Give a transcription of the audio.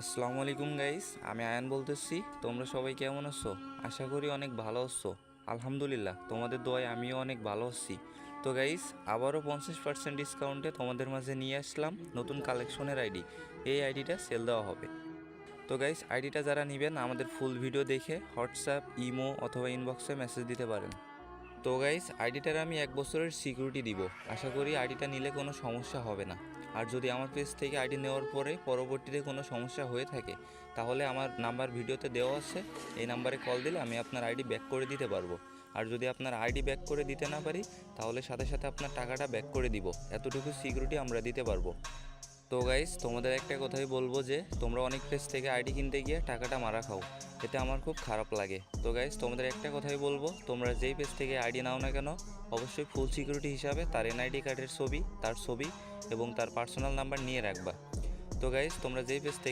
আসসালামু আলাইকুম গাইস, আমি আয়ান বলতেছি। তোমরা সবাই কেমন আছো? আশা করি অনেক ভালো আছো। আলহামদুলিল্লাহ, তোমাদের দোয়ায় আমিও অনেক ভালো আছি। তো গাইস, আবারও 50% ডিসকাউন্টে তোমাদের মাঝে নিয়ে আসলাম নতুন কালেকশনের আইডি। এই আইডিটা সেল দেওয়া হবে। তো গাইস, আইডিটা যারা নেবেন আমাদের ফুল ভিডিও দেখে হোয়াটসঅ্যাপ, ইমো অথবা ইনবক্সে মেসেজ দিতে পারেন। তো গাইস, আইডিটার আমি 1 বছরের সিকিউরিটি দিব। আশা করি আইডিটা নিলে কোনো সমস্যা হবে না। আর যদি আমার পেজ থেকে আইডি নেওয়ার পরে পরবর্তীতে কোনো সমস্যা হয়ে থাকে, তাহলে আমার নাম্বার ভিডিওতে দেওয়া আছে। এই নাম্বারে কল দিলে আমি আপনার আইডি ব্যাক করে দিতে পারবো। আর যদি আপনার আইডি ব্যাক করে দিতে না পারি, তাহলে সাথে সাথে আপনার টাকাটা ব্যাক করে দিব। এতটুকু সিকিউরিটি আমরা দিতে পারবো। তো গাইস, তোমাদের একটা কথাই বলবো যে তোমরা অনেক পেজ থেকে আইডি কিনতে গিয়ে টাকাটা মারা খাও। এতে আমার খুব খারাপ লাগে। তো গাইস, তোমাদের একটা কথাই বলবো, তোমরা যেই পেজ থেকে আইডি নাও না কেন, অবশ্যই ফুল সিকিউরিটি হিসাবে তার এনআইডি কার্ডের ছবি, তার ছবি এবং তার পার্সোনাল নাম্বার নিয়ে রাখবা। তো গাইস, তোমরা যেই পেজ থেকে